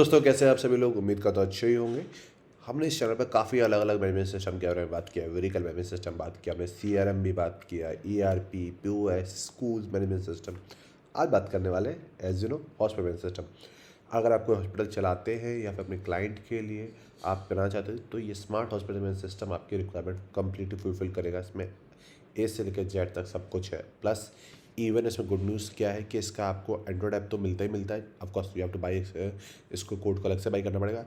दोस्तों, कैसे हैं आप सभी लोग? उम्मीद करता हूं अच्छे ही होंगे। हमने इस चैनल पर काफ़ी अलग अलग मैनेजमेंट सिस्टम के बारे में बात किया है। वेरिकल मैनेजमेंट सिस्टम बात किया, हमने सीआरएम भी बात किया, ERP, POS, school management system. आज बात करने वाले as you know hospital management system. अगर आप कोई हॉस्पिटल चलाते हैं या फिर अपने क्लाइंट के लिए आप बनाना चाहते हैं तो ये स्मार्ट हॉस्पिटल मैनेजमेंट सिस्टम आपकी रिक्वायरमेंट कंप्लीटली फुलफिल करेगा। इसमें ए से लेकर जेड तक सब कुछ है। प्लस इवन इसमें गुड न्यूज़ क्या है कि इसका आपको एंड्रॉयड ऐप तो मिलता ही मिलता है। Of course you have two by, इसको कोड को अलग से बाई करना पड़ेगा।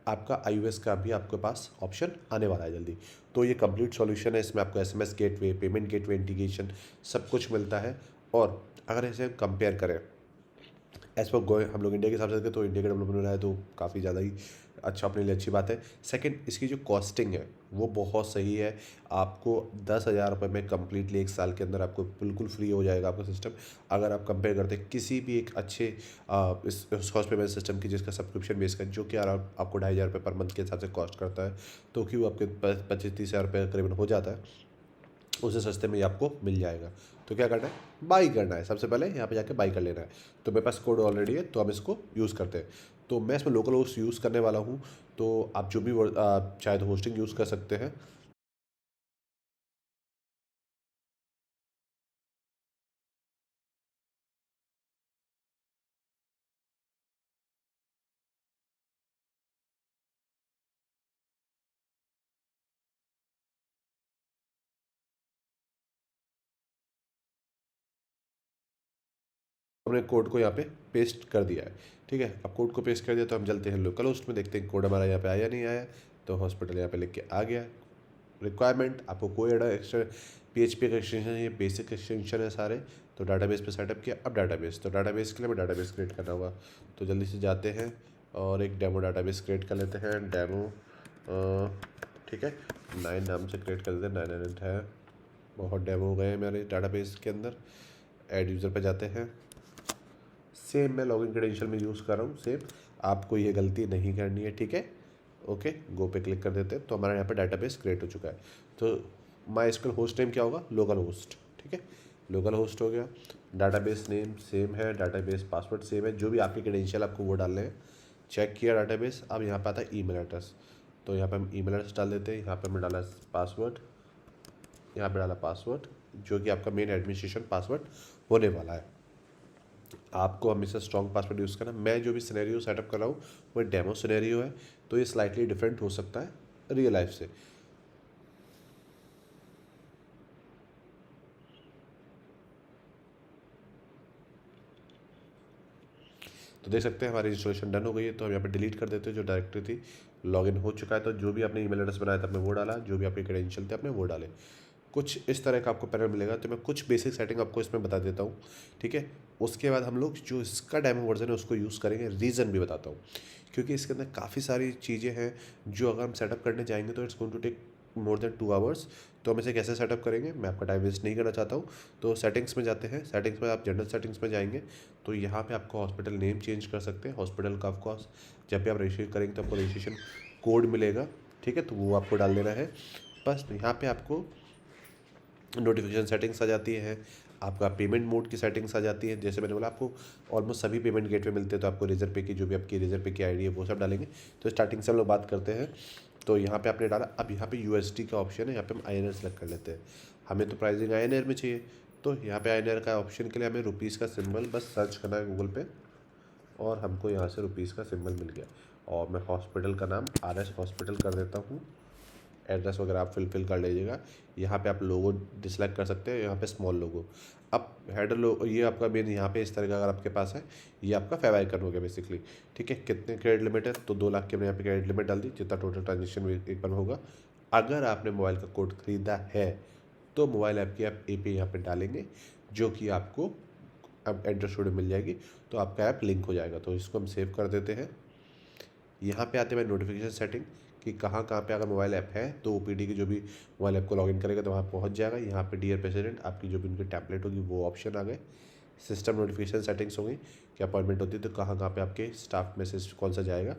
आपका iOS का भी आपके पास ऑप्शन आने वाला है जल्दी। तो ये कंप्लीट सॉल्यूशन है। इसमें आपको SMS gateway, payment gateway integration सब कुछ मिलता है। और अगर इसे कंपेयर करें एज पर गो, हम लोग इंडिया के हिसाब से देखें तो इंडिया का डेवलपमेंट हो रहा है तो काफ़ी ज़्यादा ही अच्छा, अपने लिए अच्छी बात है। सेकंड, इसकी जो कॉस्टिंग है वो बहुत सही है। आपको 10,000 रुपये में कम्प्लीटली 1 साल के अंदर आपको बिल्कुल फ्री हो जाएगा आपका सिस्टम। अगर आप कंपेयर करते हैं किसी भी एक अच्छे इस हॉस्पिटल सिस्टम की जिसका सब्सक्रिप्शन बेस का, जो कि आपको 2,500 रुपये पर मंथ के हिसाब से कॉस्ट करता है, तो कि वो आपके 25-30 हज़ार रुपये करीबन हो जाता है। उससे सस्ते में ही आपको मिल जाएगा। तो क्या करना है, बाई करना है। सबसे पहले यहाँ पे जाके बाई कर लेना है। तो मेरे पास कोड ऑलरेडी है तो हम इसको यूज़ करते हैं। तो मैं इसमें लोकल होस्ट यूज़ करने वाला हूँ। तो आप जो भी चाहे तो होस्टिंग यूज़ कर सकते हैं। हमने कोड को यहाँ पे पेस्ट कर दिया है। ठीक है, अब कोड को पेस्ट कर दिया तो हम चलते हैं लोकल होस्ट में, देखते हैं कोड हमारा यहाँ पे आया नहीं आया। तो हॉस्पिटल यहाँ पे लिख के आ गया। रिक्वायरमेंट आपको कोई एक्स्ट्रा PHP का एक्सटेंशन है, ये बेसिक एक्सटेंशन है सारे। तो डाटाबेस पे सेटअप किया। अब डाटाबेस, तो डाटाबेस के लिए हमें डाटाबेस क्रिएट करना होगा। तो जल्दी से जाते हैं और एक डेमो डाटाबेस क्रिएट कर लेते हैं। डेमो ठीक है, 9 नाम से क्रिएट कर देते हैं। 9 है, बहुत डेमो हो गए हैं मेरे डाटाबेस के अंदर। ऐड यूज़र पे जाते हैं। सेम मैं लॉगिन क्रेडेंशियल में यूज़ कर रहा हूँ सेम। आपको ये गलती नहीं करनी है, ठीक है। ओके, गो पे क्लिक कर देते हैं तो हमारा यहाँ पे डाटाबेस क्रिएट हो चुका है। तो माई एसक्यूएल होस्ट नेम क्या होगा, लोकल होस्ट। ठीक है, लोकल होस्ट हो गया। डाटाबेस नेम सेम है, डाटाबेस पासवर्ड सेम है, जो भी आपके क्रेडेंशियल आपको वो डालने हैं। चेक किया डाटाबेस। अब यहाँ पे आता है ईमेल एड्रेस। तो यहाँ पे हम ईमेल एड्रेस डाल देते हैं। यहाँ पे हमने डाला पासवर्ड, यहाँ पे डाला पासवर्ड जो कि आपका मेन एडमिनिस्ट्रेशन पासवर्ड होने वाला है। आपको हमेशा स्ट्रॉन्ग पासवर्ड यूज़ करना। मैं जो भी सिनेरियो सेटअप कर रहा हूँ वो डेमो सिनेरियो है, तो ये स्लाइटली डिफरेंट हो सकता है रियल लाइफ से। तो देख सकते हैं हमारी इंस्टॉलेशन डन हो गई है। तो हम यहाँ पे डिलीट कर देते हैं जो डायरेक्टरी थी। लॉगिन हो चुका है। तो जो भी आपने ईमेल एड्रेस बनाया था आपने वो डाला, जो भी आपके क्रेडेंशियल थे आपने वो डाले। कुछ इस तरह का आपको पैनल मिलेगा। तो मैं कुछ बेसिक सेटिंग आपको इसमें बता देता हूँ, ठीक है। उसके बाद हम लोग जो इसका डेमो वर्जन है उसको यूज़ करेंगे। रीज़न भी बताता हूँ, क्योंकि इसके अंदर काफ़ी सारी चीज़ें हैं जो अगर हम सेटअप करने जाएंगे तो it's going to take more than 2 hours. तो हम इसे कैसे सेटअप करेंगे, मैं आपका टाइम वेस्ट नहीं करना चाहता हूँ। तो सेटिंग्स में जाते हैं। सेटिंग्स में आप जनरल सेटिंग्स में जाएंगे तो यहाँ पे आपको हॉस्पिटल नेम चेंज कर सकते हैं। हॉस्पिटल का ऑफकोर्स जब भी आप रजिस्ट्रेशन करेंगे तो आपको रजिस्ट्रेशन कोड मिलेगा, ठीक है, तो वो आपको डाल देना है। बस यहाँ पे आपको नोटिफिकेशन सेटिंग्स आ जाती है। आपका पेमेंट मोड की सेटिंग्स आ जाती है। जैसे मैंने बोला आपको ऑलमोस्ट सभी पेमेंट गेटवे मिलते हैं। तो आपको रेजर पे की जो भी आपकी रेजर पे की आईडी है वो सब डालेंगे। तो स्टार्टिंग से हम लोग बात करते हैं। तो यहाँ पे आपने डाला। अब यहाँ पे USD का ऑप्शन है, यहाँ पे हम INR सेलेक्ट कर लेते हैं। हमें तो प्राइसिंग INR में चाहिए। तो यहाँ पे INR का ऑप्शन के लिए हमें रुपीज़ का सिंबल बस सर्च करना है गूगल पे, और हमको यहाँ से रुपीज़ का सिंबल मिल गया। और मैं हॉस्पिटल का नाम RS हॉस्पिटल कर देता हूँ। एड्रेस वगैरह आप फिल कर लीजिएगा। यहाँ पे आप लोगो डिसलाइक कर सकते हैं, यहाँ पे स्मॉल लोगो। अब हेडर लोगो ये आपका मेन यहाँ पे इस तरह का अगर आपके पास है, ये आपका फेव आइकन हो गया बेसिकली, ठीक है। कितने क्रेडिट लिमिट है, तो 2 लाख की हमने यहाँ पे क्रेडिट लिमिट डाल दी, जितना टोटल ट्रांजेक्शन एक बार में होगा। अगर आपने मोबाइल का कोड खरीदा है तो मोबाइल ऐप की आप AP यहाँ पे डालेंगे, जो कि आपको अब एड्रेस स्टूडियो मिल जाएगी। तो आपका ऐप लिंक हो जाएगा। तो इसको हम सेव कर देते हैं। यहाँ पे आते हैं नोटिफिकेशन सेटिंग कि कहाँ कहाँ पे अगर मोबाइल ऐप है तो OPD की जो भी मोबाइल ऐप को लॉगिन करेगा तो वहाँ पहुँच जाएगा। यहाँ पे डियर प्रेसिडेंट आपकी जो भी उनकी टैबलेट होगी वो ऑप्शन आ गए। सिस्टम नोटिफिकेशन सेटिंग्स होगी कि अपॉइंटमेंट होती है तो कहाँ कहाँ पे आपके स्टाफ मैसेज कौन सा जाएगा।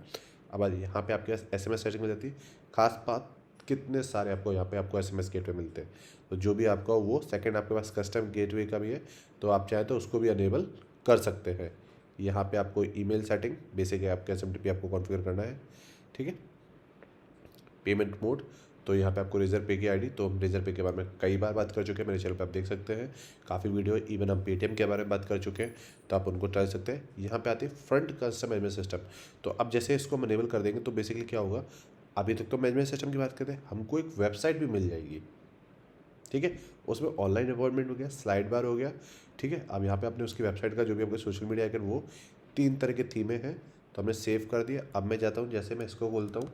अब यहाँ पे आपके SMS सेटिंग हो जाती है। खास बात, कितने सारे आपको यहाँ पे आपको SMS गेटवे मिलते हैं। तो जो भी आपका वो सेकंड आपके पास कस्टम गेटवे का भी है, तो आप चाहे तो उसको भी अनेबल कर सकते हैं। यहाँ पे आपको ईमेल सेटिंग बेसिक है, आपका SMTP आपको कॉन्फ़िगर करना है, ठीक है। पेमेंट मोड, तो यहाँ पे आपको रेजर पे की आईडी, तो हम रेजर पे के बारे में कई बार बात कर चुके हैं, मेरे चैनल पे आप देख सकते हैं काफ़ी वीडियो, इवन हम पेटीएम के बारे में बात कर चुके हैं, तो आप उनको ट्राई सकते हैं। यहाँ पे आती है फ्रंट कस्टम मैनेजमेंट सिस्टम, तो अब जैसे इसको हम इनेबल कर देंगे तो बेसिकली क्या होगा, अभी तक तो मैनेजमेंट सिस्टम की बात करते हैं, हमको एक वेबसाइट भी मिल जाएगी, ठीक है। उसमें ऑनलाइन अपॉइंटमेंट हो गया, स्लाइड बार हो गया, ठीक है। अब यहाँ पे आपने उसकी वेबसाइट का जो भी आपके सोशल मीडिया आइकन, वो 3 तरह के थीमें हैं, तो हमने सेव कर दिया। अब मैं जाता हूँ, जैसे मैं इसको बोलता हूँ,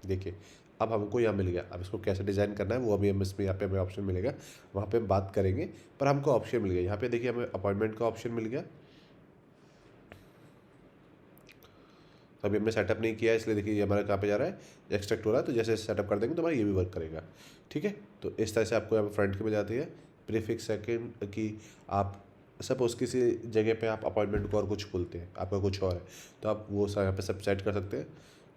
देखिए अब हमको यहाँ मिल गया। अब इसको कैसे डिज़ाइन करना है वो अभी हम इसमें यहाँ पे हमें ऑप्शन मिलेगा, वहाँ पे हम बात करेंगे, पर हमको ऑप्शन मिल गया। यहाँ पे देखिए हमें अपॉइंटमेंट का ऑप्शन मिल गया, तो अभी हमने सेटअप नहीं किया है, इसलिए देखिए ये हमारा कहाँ पे जा रहा है, एक्सट्रैक्ट हो रहा है। तो जैसे सेटअप कर देंगे तो हमारा ये भी वर्क करेगा, ठीक है। तो इस तरह से आपको यहाँ पे फ्रंट की मिल जाती है प्रीफिक्स सेकंड की। आप सपोज किसी जगह पे आप अपॉइंटमेंट को और कुछ बोलते हैं, आपका कुछ और है, तो आप वो यहाँ पे सब सेट कर सकते हैं।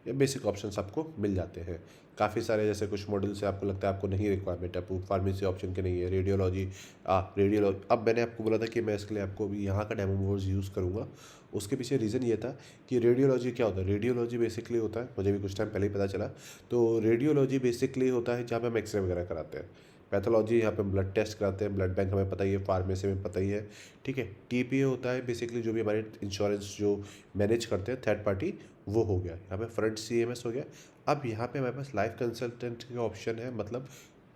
ये बेसिक ऑप्शंस आपको मिल जाते हैं। काफ़ी सारे जैसे कुछ मॉडल से आपको लगता है आपको नहीं रिक्वायरमेंट है, आपको फार्मेसी ऑप्शन के नहीं है, रेडियोलॉजी। अब मैंने आपको बोला था कि मैं इसके लिए आपको भी यहाँ का डेमो मोड्स यूज़ करूँगा, उसके पीछे रीज़न ये था कि रेडियोलॉजी क्या होता है। रेडियोलॉजी बेसिकली होता है, मुझे भी कुछ टाइम पहले ही पता चला, तो रेडियोलॉजी बेसिकली होता है जहाँ पे हम एक्सरे वगैरह कराते हैं। पैथोलॉजी यहाँ पे ब्लड टेस्ट कराते हैं, ब्लड बैंक हमें पता ही है, फार्मेसी में पता ही है, ठीक है। TPA होता है बेसिकली जो भी हमारे इंश्योरेंस जो मैनेज करते हैं थर्ड पार्टी, वो हो गया। यहाँ पे फ्रंट CMS हो गया। अब यहाँ पे हमारे पास लाइव कंसल्टेंट का ऑप्शन है, मतलब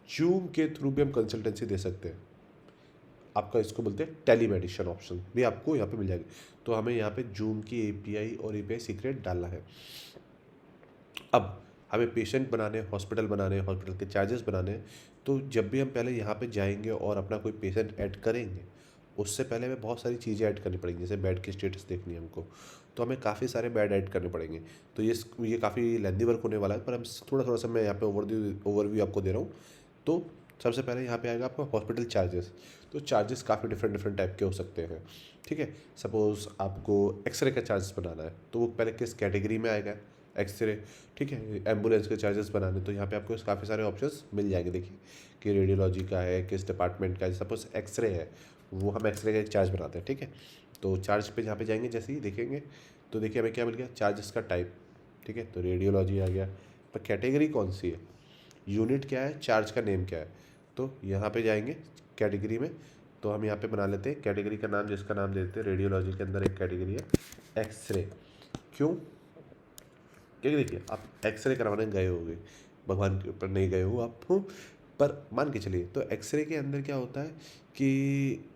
जूम के थ्रू भी हम कंसल्टेंसी दे सकते हैं। आपका इसको बोलते हैं टेलीमेडिशन ऑप्शन भी आपको यहाँ पे मिल जाएगी। तो हमें यहाँ पे जूम की API और API सीक्रेट डालना है। अब हमें पेशेंट बनाने, हॉस्पिटल बनाने, हॉस्पिटल के चार्जेस बनाने, तो जब भी हम पहले यहाँ पे जाएंगे और अपना कोई पेशेंट ऐड करेंगे, उससे पहले हमें बहुत सारी चीज़ें ऐड करनी पड़ेंगी। जैसे बेड की स्टेटस देखनी है हमको, तो हमें काफ़ी सारे बेड ऐड करने पड़ेंगे। तो ये काफ़ी लेंदी वर्क होने वाला है, पर हम थोड़ा थोड़ा सा मैं यहाँ पे ओवरव्यू आपको दे रहा हूँ। तो सबसे पहले यहाँ पे आएगा आपका हॉस्पिटल चार्जेस। तो चार्जेस काफ़ी डिफरेंट डिफरेंट टाइप के हो सकते हैं, ठीक है। सपोज़ आपको एक्सरे का चार्जेस बनाना है, तो वो पहले किस कैटेगरी में आएगा, एक्सरे, ठीक है। एम्बुलेंस के चार्जेस बनाने, तो यहाँ पे आपको काफ़ी सारे ऑप्शंस मिल जाएंगे। देखिए कि रेडियोलॉजी का है, किस डिपार्टमेंट का है। सपोज एक्सरे है, वो हम एक्सरे का एक चार्ज बनाते हैं, ठीक है। तो चार्ज पे जहाँ पे जाएंगे जैसे ही देखेंगे, तो देखिए हमें क्या मिल गया, चार्जेस का टाइप, ठीक है। तो रेडियोलॉजी आ गया, पर कैटेगरी कौन सी है, यूनिट क्या है, चार्ज का नेम क्या है। तो यहाँ पे जाएंगे कैटेगरी में, तो हम यहाँ पे बना लेते हैं कैटेगरी का नाम, जिसका नाम दे देते हैं रेडियोलॉजी के अंदर एक कैटेगरी है एक्सरे। क्यों, क्योंकि देखिए आप एक्सरे करवाने गए होगे, भगवान के ऊपर नहीं गए हो आप, पर मान के चलिए, तो एक्सरे के अंदर क्या होता है कि,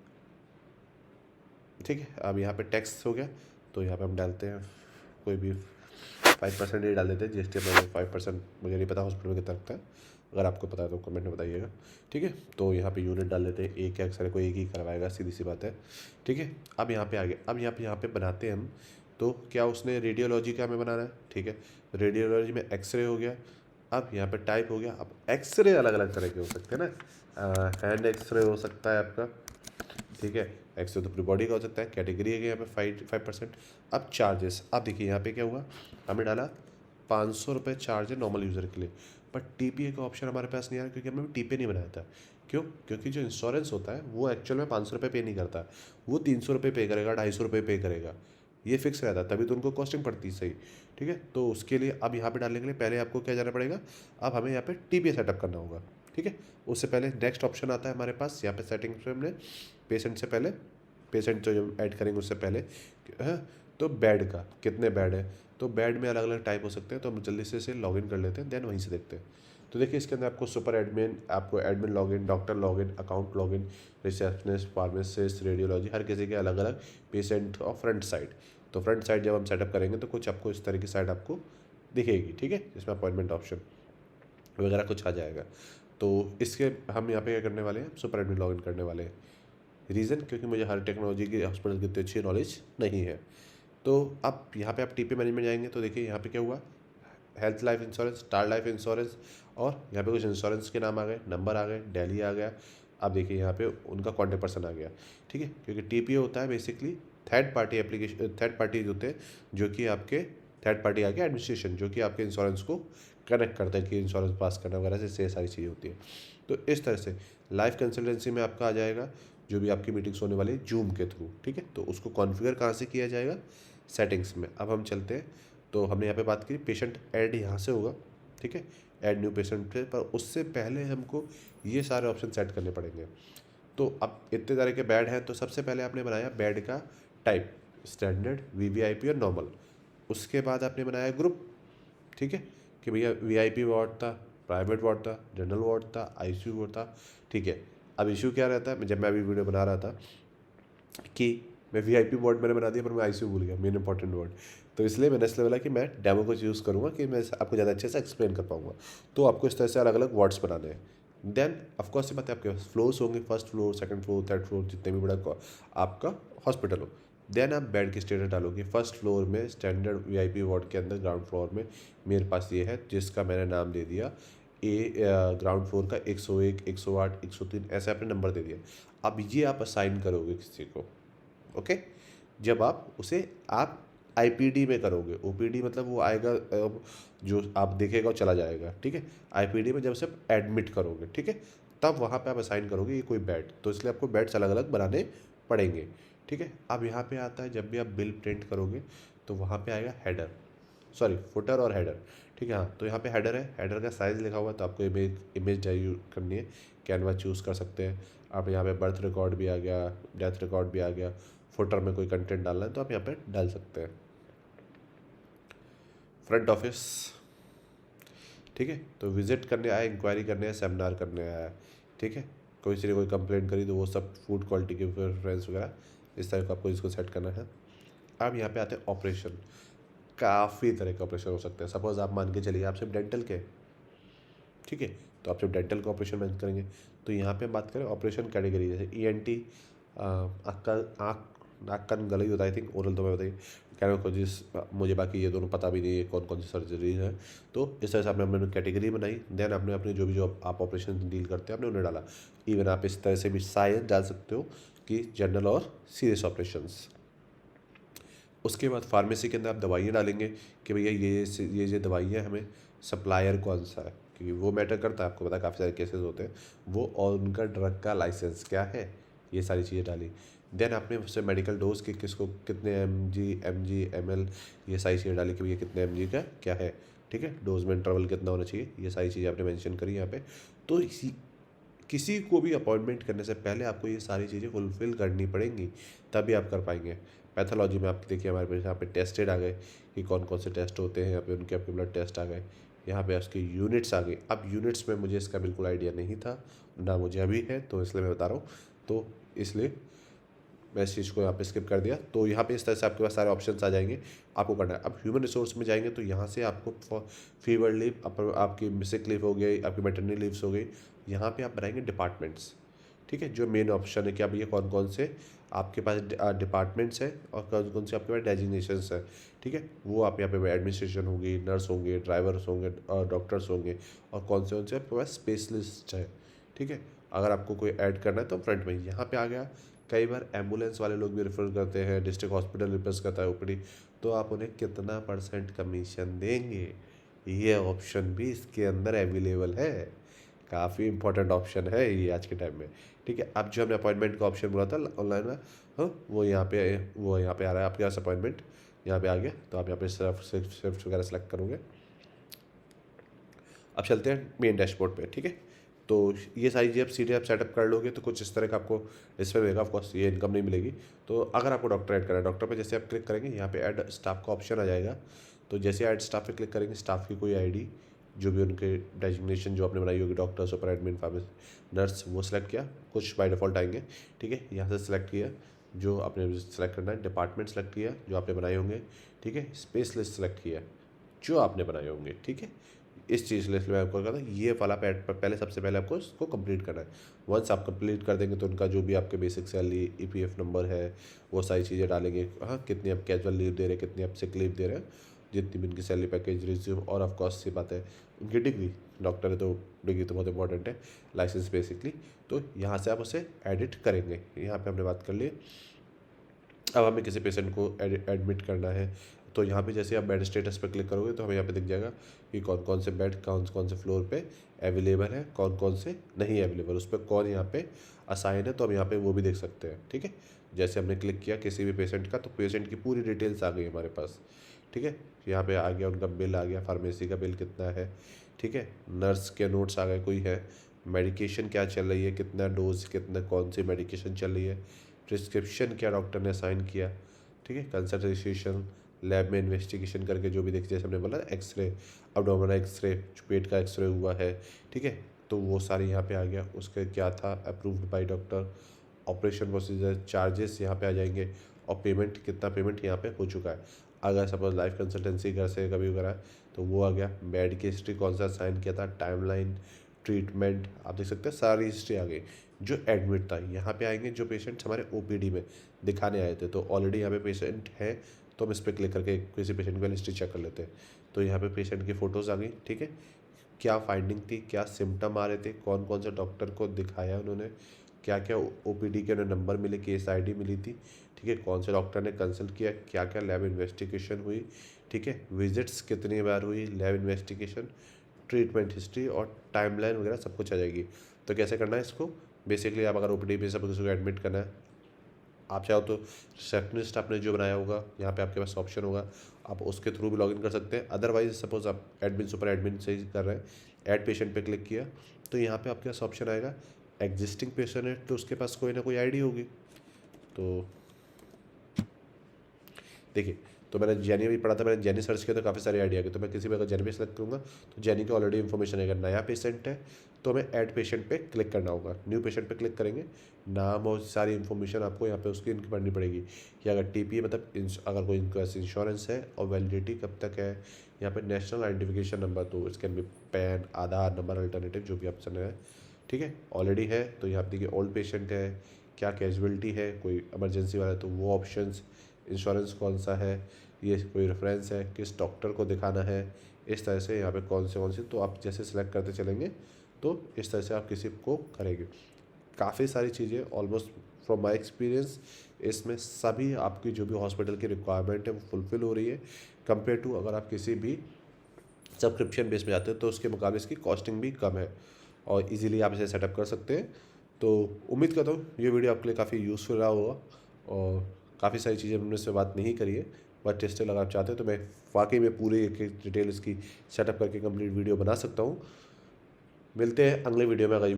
ठीक है। अब यहाँ पे टैक्स हो गया, तो यहाँ पे हम डालते हैं कोई भी 5% ही डाल देते हैं। GST में 5%, मुझे नहीं पता हॉस्पिटल में कितना लगता है, अगर आपको पता है तो कमेंट में बताइएगा, ठीक है। तो यहाँ पे यूनिट डाल देते हैं, एक एक्सरे को एक ही करवाएगा, सीधी सी बात है, ठीक है। अब यहाँ पे आ गया, अब यहाँ पे बनाते हैं हम, तो क्या उसने रेडियोलॉजी का हमें बनाना है, ठीक है। रेडियोलॉजी में एक्सरे हो गया। अब यहाँ पे टाइप हो गया। अब एक्सरे अलग अलग तरह के हो सकते हैं ना, हैंड एक्सरे हो सकता है आपका, ठीक है। एक्सरे तो पूरी बॉडी का हो सकता है। कैटेगरी है यहाँ पे 5%। अब चार्जेस, अब देखिए यहाँ पे क्या हुआ, हमें डाला 500 रुपये चार्ज है नॉर्मल यूज़र के लिए, बट TPA का ऑप्शन हमारे पास नहीं आ रहा, क्योंकि हमने TPA नहीं बनाया था। क्यों, क्योंकि जो इंश्योरेंस होता है वो एक्चुअल में 500 रुपये पे नहीं करता, वो 300 रुपये पे करेगा, 250 रुपये पे करेगा, ये फिक्स रहता है, तभी तो उनको कॉस्टिंग पड़ती है, सही, ठीक है। तो उसके लिए अब यहाँ पे डालने के लिए पहले आपको क्या जाना पड़ेगा, अब हमें यहाँ पे TPA सेटअप करना होगा, ठीक है। उससे पहले नेक्स्ट ऑप्शन आता है हमारे पास, यहाँ पे सेटिंग्स में हमने पेशेंट से पहले, पेशेंट जो ऐड करेंगे उससे पहले है, तो बेड का कितने बेड है, तो बेड में अलग अलग टाइप हो सकते हैं। तो हम जल्दी से इसे लॉगिन कर लेते हैं, देन वहीं से देखते हैं। तो देखिए इसके अंदर आपको सुपर एडमिन, आपको admin login, doctor login, account login, receptionist, pharmacist, radiology, हर किसी के अलग अलग पेशेंट और फ्रंट साइड। तो फ्रंट साइड जब हम सेटअप करेंगे तो कुछ आपको इस तरह की साइड आपको दिखेगी, ठीक है, जिसमें अपॉइंटमेंट ऑप्शन वगैरह कुछ आ जाएगा। तो इसके हम यहाँ पे क्या करने वाले हैं, सुपर एडमिन लॉगिन करने वाले हैं। रीज़न, क्योंकि मुझे हर टेक्नोलॉजी की, हॉस्पिटल की इतनी अच्छी नॉलेज नहीं है। तो अब यहाँ पे आप TPA मैनेजमेंट जाएंगे, तो देखिए यहाँ पे क्या हुआ, health life insurance, star life insurance, और यहाँ पे कुछ इंश्योरेंस के नाम आ गए, नंबर आ गए, दिल्ली आ गया। अब देखिए यहाँ पे उनका कॉन्टेक्ट पर्सन आ गया, ठीक है। क्योंकि TPA होता है basically third party application, third party होते हैं जो कि आपके थर्ड पार्टी आगे एडमिनिस्ट्रेशन, जो कि आपके इंश्योरेंस को कनेक्ट करता है कि इंश्योरेंस पास करना वगैरह से सारी चीज़ें होती है। तो इस तरह से लाइफ कंसल्टेंसी में आपका आ जाएगा जो भी आपकी मीटिंग्स होने वाली है जूम के थ्रू, ठीक है। तो उसको कॉन्फ़िगर कहाँ से किया जाएगा, सेटिंग्स में। अब हम चलते हैं, तो हमने यहाँ पे बात की पेशेंट ऐड यहाँ से होगा, ठीक है, ऐड न्यू पेशेंट पे, पर उससे पहले हमको ये सारे ऑप्शन सेट करने पड़ेंगे। तो अब इतने तरह के बेड हैं, तो सबसे पहले आपने बनाया बेड का टाइप, स्टैंडर्ड, वीवीआईपी और नॉर्मल। उसके बाद आपने बनाया ग्रुप, ठीक है, कि भैया वीआईपी वार्ड था, प्राइवेट वार्ड था, जनरल वार्ड था, आईसीयू वार्ड था, ठीक है। अब इशू क्या रहता है, जब मैं अभी वीडियो बना रहा था कि मैं वीआईपी वार्ड मैंने बना दिया पर मैं आईसीयू भूल गया, मेन इंपॉर्टेंट वार्ड। तो इसलिए मैंने इसलिए बोला कि मैं डेमो को यूज़ करूँगा कि मैं आपको ज़्यादा अच्छे से एक्सप्लेन कर पाऊँगा। तो आपको इस तरह से अलग अलग वार्ड्स बनाने हैं। देन ऑफकोर्स ये बात है, आपके पास फ्लोर्स होंगे, first floor, second floor, third floor, जितने भी बड़ा आपका हॉस्पिटल हो। देन आप बेड की स्टेटस डालोगे, फर्स्ट फ्लोर में स्टैंडर्ड वीआईपी वार्ड के अंदर ग्राउंड फ्लोर में मेरे पास ये है, जिसका मैंने नाम दे दिया ए, ग्राउंड फ्लोर का 101, 108, 103, ऐसे आपने नंबर दे दिया। अब ये आप असाइन करोगे किसी को, ओके। जब आप उसे आप आईपीडी में करोगे, ओपीडी मतलब वो आएगा जो आप देखेगा और चला जाएगा, ठीक है। आईपीडी में जब से एडमिट करोगे, ठीक है, तब वहाँ पे आप असाइन करोगे ये कोई बेड, तो इसलिए आपको बेड्स अलग अलग बनाने पड़ेंगे, ठीक है। अब यहाँ पे आता है, जब भी आप बिल प्रिंट करोगे तो वहाँ पे आएगा हेडर, सॉरी फुटर और हेडर, ठीक है। हाँ, तो यहाँ पे हेडर है, हेडर का साइज़ लिखा हुआ है, तो आपको इमेज चाहिए करनी है, कैनवा चूज़ कर सकते हैं आप। यहाँ पे बर्थ रिकॉर्ड भी आ गया, डेथ रिकॉर्ड भी आ गया, फुटर में कोई कंटेंट डालना है तो आप यहाँ पे डाल सकते हैं। फ्रंट ऑफिस, ठीक है, तो विजिट करने आया, इंक्वायरी करने आया, सेमिनार करने आया, ठीक है। कोई से कोई कंप्लेंट करी तो वो सब फूड क्वालिटी के प्रेफरेंस वगैरह इस तरह का आपको इसको सेट करना है। अब यहाँ पे आते हैं ऑपरेशन, काफ़ी तरह के ऑपरेशन हो सकते हैं। सपोज आप मान के चलिए आप सिर्फ डेंटल के, ठीक है, तो आप सिर्फ डेंटल का ऑपरेशन मैनेज करेंगे। तो यहाँ पे बात करें ऑपरेशन कैटेगरी, जैसे ईएनटी, आँख का आँख नाक कान गला ही होता है, आई थिंक ओरल तो मैं बताइए, गायनोकोलॉजिस, मुझे बाकी ये दोनों पता भी नहीं है कौन कौन सी सर्जरी है। तो इस तरह से आपने अपने कैटेगरी बनाई, देन आपने अपने जो आप ऑपरेशन डील करते हैं आपने उन्हें डाला। इवन आप इस तरह से भी शायद डाल सकते हो कि जनरल और सीरियस ऑपरेशंस। उसके बाद फार्मेसी के अंदर आप दवाइयाँ डालेंगे कि भैया ये दवाइयाँ हमें सप्लायर कौन सा है, क्योंकि वो मैटर करता है, आपको पता है काफ़ी सारे केसेस होते हैं वो, और उनका ड्रग का लाइसेंस क्या है, ये सारी चीज़ें डाली। देन आपने उससे मेडिकल डोज के किसको कितने एमजी एमएल ये सारी चीज़ें डाली कि भैया कितने एमजी का क्या है, ठीक है, डोज में इंटरवल कितना होना चाहिए, ये सारी चीज़ें आपने मेंशन करी यहाँ पे। तो किसी को भी अपॉइंटमेंट करने से पहले आपको ये सारी चीज़ें फुलफ़िल करनी पड़ेंगी, तभी आप कर पाएंगे। पैथोलॉजी में आप देखिए हमारे पास यहाँ पे टेस्टेड आ गए कि कौन कौन से टेस्ट होते हैं, यहाँ पे उनके आपके ब्लड टेस्ट आ गए, यहाँ पे उसके यूनिट्स आ गए। अब यूनिट्स में मुझे इसका बिल्कुल आइडिया नहीं था, ना मुझे अभी है, तो इसलिए मैं बता रहा हूँ, तो इसलिए मैं इस चीज़ को यहाँ पे स्किप कर दिया। तो यहाँ पे इस तरह से आपके पास सारे ऑप्शंस आ जाएंगे, आपको करना है। अब ह्यूमन रिसोर्स में जाएंगे तो यहाँ से आपको फीवर लीव, आपकी सिक लीव हो गई, आपकी मैटरनिटी लीव्स हो गई, यहाँ पे आप बनाएंगे डिपार्टमेंट्स, ठीक है। जो मेन ऑप्शन है कि अब ये कौन कौन से आपके पास डिपार्टमेंट्स हैं और कौन कौन से आपके पास डेजिग्नेशंस हैं, ठीक है, वो आप यहाँ पे एडमिनिस्ट्रेशन होगी, नर्स होंगे, ड्राइवर्स होंगे और डॉक्टर्स होंगे, और कौन से आपके पास स्पेशलिस्ट है, ठीक है। अगर आपको कोई ऐड करना है तो फ्रंट में यहाँ पे आ गया। कई बार एम्बुलेंस वाले लोग भी रेफर करते हैं, डिस्ट्रिक्ट हॉस्पिटल रिफर करता है ओपीडी, तो आप उन्हें कितना % कमीशन देंगे, ये ऑप्शन भी इसके अंदर अवेलेबल है। काफ़ी इंपॉर्टेंट ऑप्शन है ये आज के टाइम में, ठीक है। अब जो हमने अपॉइंटमेंट का ऑप्शन बोला था ऑनलाइन में, हाँ, वो यहाँ पे आ रहा है आपके पास अपॉइंटमेंट, यहाँ पे आ गया। तो आप यहाँ पे शिफ्ट वगैरह सेलेक्ट करोगे। अब चलते हैं मेन डैशबोर्ड पे, ठीक है। तो ये सारी चीज़ें आप सीधे आप सेटअप कर लोगे तो कुछ इस तरह का आपको इसमें मिलेगा। ऑफकोर्स ये इनकम नहीं मिलेगी। तो अगर आपको डॉक्टर ऐड करना है, डॉक्टर पे जैसे आप क्लिक करेंगे यहाँ पे ऐड स्टाफ का ऑप्शन आ जाएगा। तो जैसे ऐड स्टाफ पे क्लिक करेंगे, स्टाफ की कोई आईडी जो भी उनके डेजिग्नेशन जो आपने बनाई होगी, doctor, super admin, pharmacy, nurse, वो सिलेक्ट किया, कुछ बाय डिफ़ॉल्ट आएंगे, ठीक है। यहाँ से सिलेक्ट किया जो आपने सेलेक्ट करना है, डिपार्टमेंट सेलेक्ट किया जो आपने बनाए होंगे, ठीक है, स्पेशलिस्ट सेलेक्ट किया जो आपने बनाए होंगे, ठीक है। इस चीज़ लिस्ट में आपको करना है, ये वाला पहले सबसे पहले आपको इसको कंप्लीट करना है। वंस आप कंप्लीट कर देंगे तो उनका जो भी आपके बेसिक सैलरी, ईपीएफ नंबर है, वो सारी चीज़ें डालेंगे। हाँ, कितनी आप कैजुअल लीव दे रहे हैं, कितनी आप सिक लीव दे रहे हैं, जितनी भी उनकी सैलरी पैकेज, रिज्यूम, और ऑफकोर्स सी बात है उनकी डिग्री, डॉक्टर है तो डिग्री तो बहुत इंपॉर्टेंट है, लाइसेंस बेसिकली। तो यहाँ से आप उसे एडिट करेंगे। यहाँ पे हमने बात कर ली। अब हमें किसी पेशेंट को एडमिट करना है तो यहाँ पे जैसे आप बेड स्टेटस पे क्लिक करोगे तो हमें यहाँ पे दिख जाएगा कि कौन कौन से बेड कौन कौन से फ्लोर पे अवेलेबल है, कौन कौन से नहीं अवेलेबल, उस पर कौन यहाँ पे असाइन है, तो हम यहाँ पे वो भी देख सकते हैं। ठीक है, जैसे हमने क्लिक किया किसी भी पेशेंट का तो पेशेंट की पूरी डिटेल्स आ गई हमारे पास। ठीक है, यहाँ पे आ गया उनका बिल आ गया, फार्मेसी का बिल कितना है। ठीक है, नर्स के नोट्स आ गए, कोई है मेडिकेशन क्या चल रही है, कितना डोज, कितना कौन सी मेडिकेशन चल रही है, प्रिस्क्रिप्शन क्या डॉक्टर ने साइन किया। ठीक है, कंसल्टेशन, लैब में इन्वेस्टिगेशन करके जो भी देखिए, जैसे हमने बोला एक्सरे, अब्डोमिनल एक्सरे, पेट का एक्सरे हुआ है। ठीक है, तो वो सारी यहाँ पे आ गया, उसके क्या था approved by doctor, operation procedure, charges यहाँ पे आ जाएंगे, और पेमेंट कितना पेमेंट यहाँ पे हो चुका है। अगर सपोज लाइफ कंसल्टेंसी घर से कभी वगैरह तो वो आ गया, बेड की हिस्ट्री कौन सा साइन किया था, टाइमलाइन, ट्रीटमेंट, आप देख सकते हैं सारी हिस्ट्री आ गई। जो एडमिट था यहाँ पे आएंगे, जो पेशेंट्स हमारे ओपीडी में दिखाने आए थे, तो ऑलरेडी यहाँ पे पेशेंट है तो हम इस पर क्लिक करके किसी पेशेंट की हिस्ट्री चेक कर लेते हैं। तो यहाँ पे पेशेंट की फ़ोटोज़ आ गई। ठीक है, क्या फाइंडिंग थी, क्या सिम्टम आ रहे थे, कौन कौन से डॉक्टर को दिखाया उन्होंने, क्या क्या ओपीडी के उन्हें नंबर मिले, केस आईडी मिली थी। ठीक है, कौन से डॉक्टर ने कंसल्ट किया, क्या क्या लैब इन्वेस्टिगेशन हुई। ठीक है, विजिट्स कितनी बार हुई, लैब इन्वेस्टिगेशन, ट्रीटमेंट हिस्ट्री और टाइमलाइन वगैरह सब कुछ आ जाएगी। तो कैसे करना है इसको, बेसिकली आप अगर ओपीडी पे सब किसी को एडमिट करना है, आप चाहो तो रिसेप्शनिस्ट आपने जो बनाया होगा यहाँ पे आपके पास ऑप्शन होगा, आप उसके थ्रू भी लॉगिन कर सकते हैं। अदरवाइज सपोज आप एडमिन सुपर एडमिन से ही कर रहे हैं, ऐड पेशेंट पे क्लिक किया तो यहाँ पे आपके पास ऑप्शन आएगा एग्जिस्टिंग पेशेंट है तो उसके पास कोई ना कोई आईडी होगी। तो देखिए, तो मैंने जैनी भी पढ़ा था, मैंने जैनी सर्च किया तो काफ़ी सारे आइडिया आ गए। तो मैं किसी भी अगर जैनी पे सेलेक्ट करूँगा तो जैनी की ऑलरेडी इन्फॉर्मेशन है। अगर नया पेशेंट है तो हमें ऐड पेशेंट पे क्लिक करना होगा, न्यू पेशेंट पे क्लिक करेंगे, नाम और सारी इन्फॉर्मेशन आपको यहाँ पे उसकी इनकी भरनी पड़ेगी कि अगर टीपी मतलब अगर कोई इनका इंश्योरेंस है और वैलिडिटी कब तक है। यहाँ पे नेशनल आइडेंटिफिकेशन नंबर, तो इसके भी पैन, आधार नंबर, अल्टरनेटिव जो भी ऑप्शन है। ठीक है, ऑलरेडी है तो यहाँ पे देखिए ओल्ड पेशेंट है, क्या कैजुअलिटी है, कोई इमरजेंसी वाला है तो वो ऑप्शंस, इंश्योरेंस कौन सा है, ये कोई रेफरेंस है, किस डॉक्टर को दिखाना है, इस तरह से यहाँ पे कौन सी, तो आप जैसे सिलेक्ट करते चलेंगे तो इस तरह से आप किसी को करेंगे। काफ़ी सारी चीज़ें ऑलमोस्ट फ्रॉम माय एक्सपीरियंस इसमें सभी आपकी जो भी हॉस्पिटल की रिक्वायरमेंट है वो फुलफ़िल हो रही है कंपेयर टू अगर आप किसी भी सब्सक्रिप्शन बेस में जाते हैं तो उसके मुकाबले इसकी कॉस्टिंग भी कम है और इजीली आप इसे सेटअप कर सकते हैं। तो उम्मीद करता हूँ ये वीडियो आपके लिए काफ़ी यूज़फुल रहा होगा और काफ़ी सारी चीज़ें हमने इससे बात नहीं करी है, बट स्टिल अगर आप चाहते हैं तो मैं वाकई में पूरी एक डिटेल इसकी सेटअप करके कंप्लीट वीडियो बना सकता हूँ। मिलते हैं अगले वीडियो में। अगर